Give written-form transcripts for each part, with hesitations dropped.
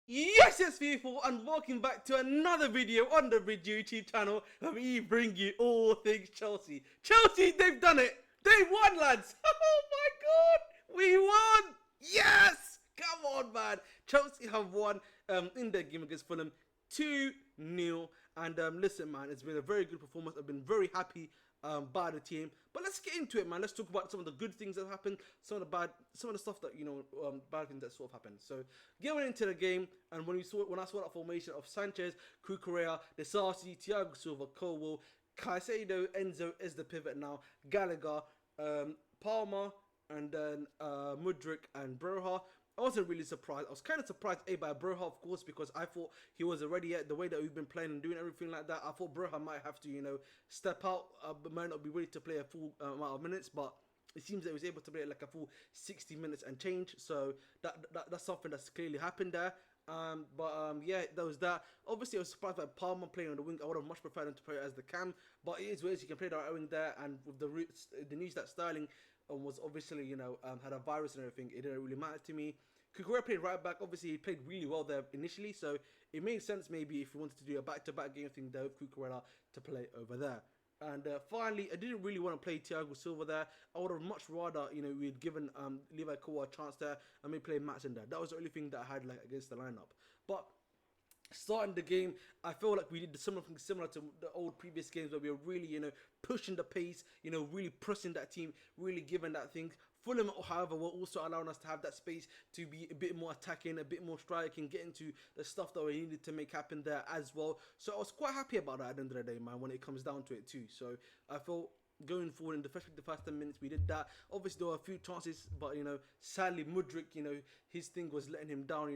Yes, people, and welcome back to another video on the Video YouTube channel where we bring you all things Chelsea. Chelsea, they've done it! They won, lads! Oh my god! We won! Yes! Come on, man! Chelsea have won in their game against Fulham 2-0. And listen, man, it's been a very good performance. I've been very happy by the team. But let's get into it, man. Let's talk about some of the good things that happened, some of the stuff that bad things that sort of happened. So going into the game, and when I saw that formation of Sanchez, Cucurella, Desarci, Thiago Silva, Colwell, Caicedo, Enzo is the pivot now, Gallagher, Palmer, and then Mudryk and Broja. I wasn't really surprised. I was kind of surprised, by Broja, of course, because I thought he was already at the way that we've been playing and doing everything like that. I thought Broja might have to, step out, but might not be ready to play a full amount of minutes, but it seems that he was able to play like a full 60 minutes and change. So that's something that's clearly happened there. Yeah, there was that. Obviously, I was surprised by Palmer playing on the wing. I would have much preferred him to play as the cam, but it is what it is. You can play the right wing there, and with the news that Sterling was obviously, had a virus and everything, it didn't really matter to me. Cucurella played right back. Obviously, he played really well there initially, so it made sense maybe if we wanted to do a back-to-back game thing there with Cucurella to play over there. And finally, I didn't really want to play Thiago Silva there. I would have much rather, we'd given Levi Kowa a chance there and maybe play Matson there. That was the only thing that I had like against the lineup. But starting the game, I feel like we did something similar to the old previous games where we were really, pushing the pace, really pressing that team, really giving that thing. Fulham, however, were also allowing us to have that space to be a bit more attacking, a bit more striking, get into the stuff that we needed to make happen there as well. So I was quite happy about that at the end of the day, man, when it comes down to it too. So I felt going forward in the first 10 minutes we did that. Obviously there were a few chances, but sadly Mudryk, his thing was letting him down.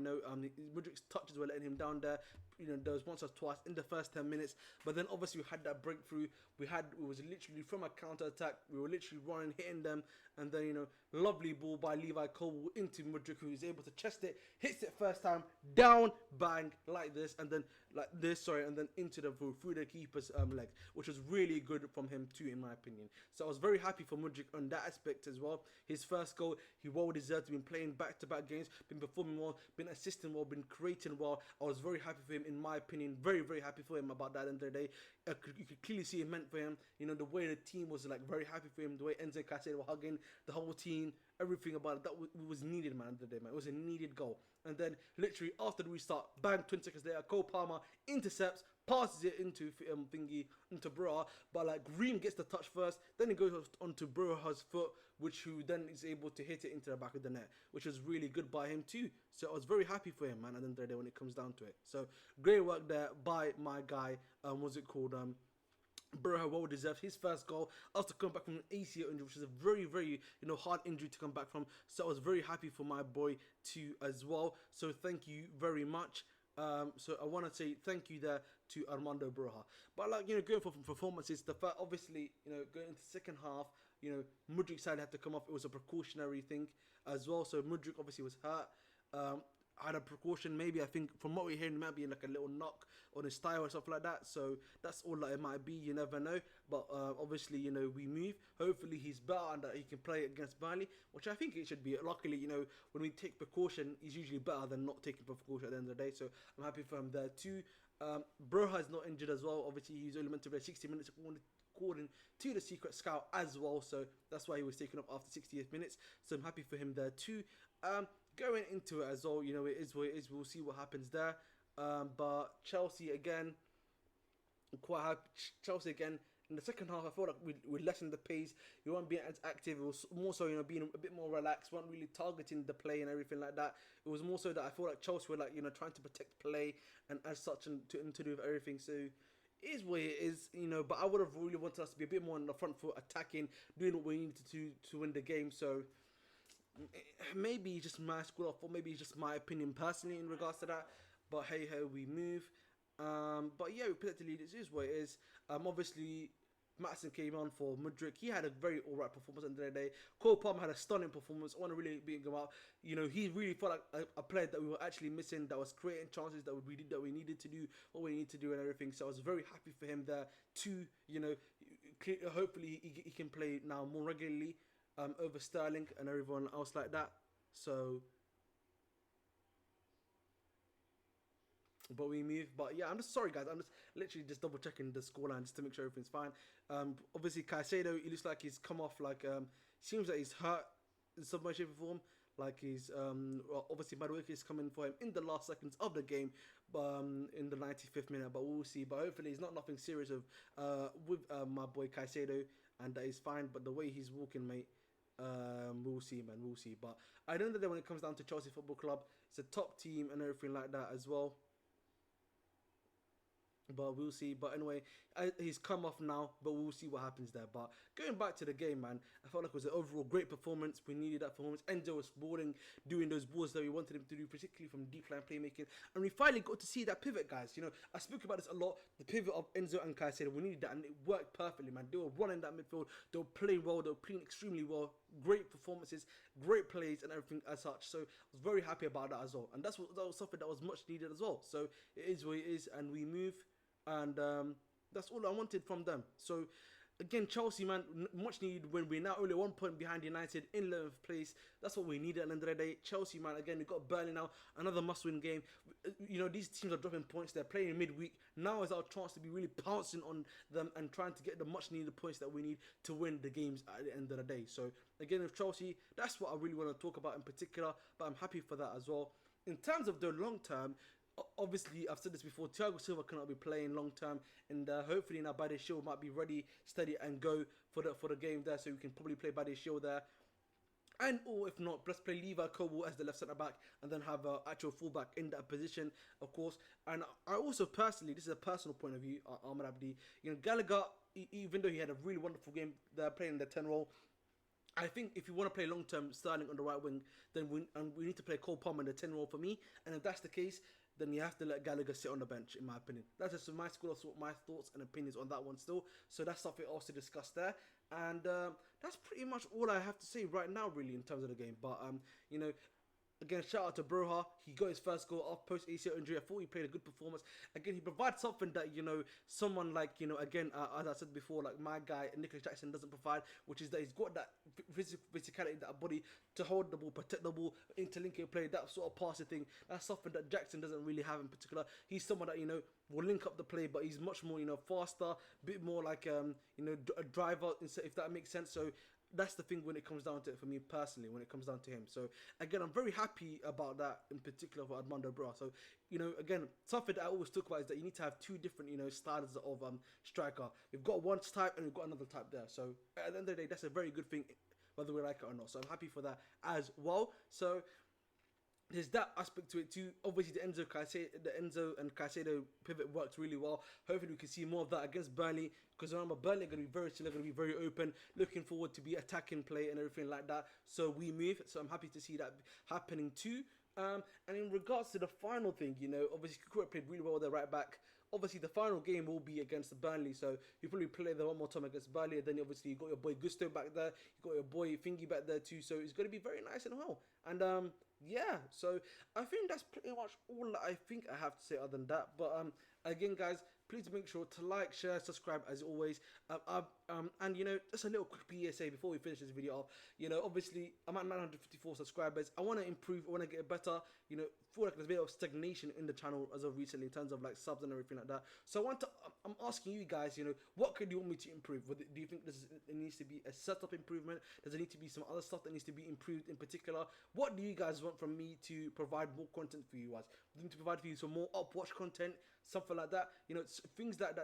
Mudryk's touches were letting him down there. There was once or twice in the first 10 minutes, but then obviously we had that breakthrough. It was literally from a counter attack. We were literally running, hitting them, and then lovely ball by Levi Colwell into Mudryk, who is able to chest it, hits it first time down, bang, like this, and then and then into the through the keeper's legs, which was really good from him too, in my opinion. So I was very happy for Mudryk on that aspect as well. His first goal, he well deserved to be playing back-to-back games, been performing well, been assisting well, been creating well. I was very happy for him, in my opinion, very, very happy for him about that end of the day. You could clearly see it meant for him, the way the team was like very happy for him, the way Enzo and Caicedo were hugging, the whole team, everything about it, that was needed, man, at the end of the day, man. It was a needed goal. And then literally after the restart, bang, 20 seconds later, Cole Palmer intercepts, passes it into Broja, but like Ream gets the touch first, then it goes onto Broja's foot, who then is able to hit it into the back of the net, which was really good by him too. So I was very happy for him, man, at the end of the day when it comes down to it. So great work there by my guy. Broja well deserved his first goal after coming back from an ACL injury, which is a very, very hard injury to come back from. So I was very happy for my boy too as well. So thank you very much. So I want to say thank you there to Armando Broja. But like going for performances, the fact obviously going into the second half, Mudryk side had to come off. It was a precautionary thing as well. So Mudryk obviously was hurt. Had a precaution, maybe I think from what we're hearing, it might be like a little knock on his thigh or something like that. So that's all that it might be. You never know. But obviously, we move. Hopefully, he's better and that he can play against Burnley, which I think it should be. Luckily, when we take precaution, he's usually better than not taking precaution at the end of the day. So I'm happy for him there too. Broja is not injured as well. Obviously, he's only meant to play 60 minutes according to the secret scout as well. So that's why he was taken up after 68 minutes. So I'm happy for him there too. Going into it as well, it is what it is. We'll see what happens there. But Chelsea again, quite happy. Chelsea again in the second half, I feel like we lessened the pace. We weren't being as active. It was more so, being a bit more relaxed. We weren't really targeting the play and everything like that. It was more so that I feel like Chelsea were like, trying to protect play and as such and to do with everything. So it is what it is, but I would have really wanted us to be a bit more on the front foot, attacking, doing what we needed to win the game. So maybe just my school off, or maybe it's just my opinion personally in regards to that. But hey ho, we move. But yeah, we put it to lead. It is what it is. Obviously, Matson came on for Mudryk. He had a very alright performance at the end of the day. Cole Palmer had a stunning performance. I want to really beat him out. He really felt like a player that we were actually missing, that was creating chances that we needed to do what we need to do and everything. So I was very happy for him there too. Hopefully he can play now more regularly over Sterling and everyone else like that. So but we move. But yeah, I'm just sorry, guys. I'm just literally just double checking the scoreline just to make sure everything's fine. Obviously, Caicedo, he looks like he's come off like seems like he's hurt in some way, shape, or form. Like he's well, obviously Mudryk is coming for him in the last seconds of the game, in the 95th minute. But we'll see. But hopefully, it's not nothing serious with my boy Caicedo, and that is fine. But the way he's walking, mate. We'll see, man. We'll see. But I know that when it comes down to Chelsea Football Club, it's a top team and everything like that as well. But we'll see. But anyway, he's come off now, but we'll see what happens there. But going back to the game, man, I felt like it was an overall great performance. We needed that performance. Enzo was balling, doing those balls that we wanted him to do, particularly from deep line playmaking. And we finally got to see that pivot, guys. You know, I spoke about this a lot. The pivot of Enzo and Caicedo, we needed that, and it worked perfectly, man. They were running that midfield. They were playing well. They were playing extremely well. Great performances, great plays, and everything as such. So I was very happy about that as well. And that was something that was much needed as well. So it is what it is, and we move. And that's all I wanted from them. So again, Chelsea, man, much needed win. We're now only 1 point behind United in 11th place. That's what we needed at the end of the day. Chelsea, man, again, we got Burnley now, another must-win game. You know, these teams are dropping points. They're playing midweek. Now is our chance to be really pouncing on them and trying to get the much-needed points that we need to win the games at the end of the day. So again, with Chelsea, that's what I really want to talk about in particular. But I'm happy for that as well. In terms of the long term, obviously, I've said this before, Thiago Silva cannot be playing long term, and hopefully now Bade Shield might be ready, steady, and go for the game there, so we can probably play Bade Shield there. And or if not, let's play Levi Kobo as the left centre back, and then have an actual fullback in that position, of course. And I also personally, this is a personal point of view, Ahmed Abdi. You know, Gallagher, even though he had a really wonderful game there playing the 10 role, I think if you want to play long term starting on the right wing, then we need to play Cole Palmer in the 10 role for me. And if that's the case, then you have to let Gallagher sit on the bench, in my opinion. That's just my school of thought, my thoughts and opinions on that one still. So that's something else to discuss there. And that's pretty much all I have to say right now, really, in terms of the game. But, you know, again, shout out to Broja. He got his first goal off post ACL injury. I thought he played a good performance. Again, he provides something that, you know, someone like, you know, again, as I said before, like my guy, Nicholas Jackson, doesn't provide, which is that he's got that physicality, that body to hold the ball, protect the ball, interlinking play, that sort of passing thing. That's something that Jackson doesn't really have in particular. He's someone that, you know, will link up the play, but he's much more, you know, faster, a bit more like, you know, a driver, if that makes sense. So that's the thing when it comes down to it for me personally, when it comes down to him. So again, I'm very happy about that in particular for Armando Broja. So, you know, again, something that I always talk about is that you need to have two different, you know, styles of striker. We've got one type and we've got another type there. So at the end of the day, that's a very good thing, whether we like it or not. So I'm happy for that as well. So there's that aspect to it too. Obviously, the Enzo and Caicedo pivot worked really well. Hopefully, we can see more of that against Burnley. Because remember, Burnley are going to be very still, going to be very open. Looking forward to be attacking play and everything like that. So we move. So I'm happy to see that happening too. And in regards to the final thing, you know, obviously Kukurea played really well with the right back. Obviously, the final game will be against Burnley, so you probably play there one more time against Burnley. And then obviously you got your boy Gusto back there, you got your boy Fingy back there too. So it's going to be very nice and well. And yeah, so I think that's pretty much all that I think I have to say other than that. But again, guys, please make sure to like, share, subscribe as always. And you know, just a little quick PSA before we finish this video off. You know, obviously I'm at 954 subscribers. I want to improve. I want to get better. You know, feel like there's a bit of stagnation in the channel as of recently in terms of like subs and everything like that. So I'm asking you guys, you know, what could you want me to improve? Do you think it needs to be a setup improvement? Does it need to be some other stuff that needs to be improved in particular? What do you guys want from me to provide more content for you guys? Do you need to provide for you some more upwatch content, something like that? You know, things that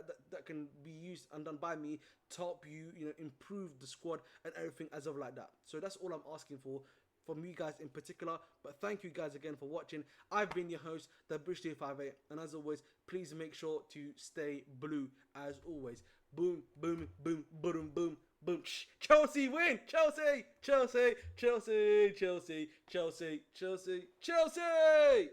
can be used and done by me to help you, you know, improve the squad and everything as of like that. So that's all I'm asking for from you guys in particular. But thank you guys again for watching. I've been your host, the British 58, and as always, please make sure to stay blue as always. Boom, boom, boom, boom, boom, boom. Chelsea win! Chelsea! Chelsea! Chelsea! Chelsea! Chelsea! Chelsea! Chelsea!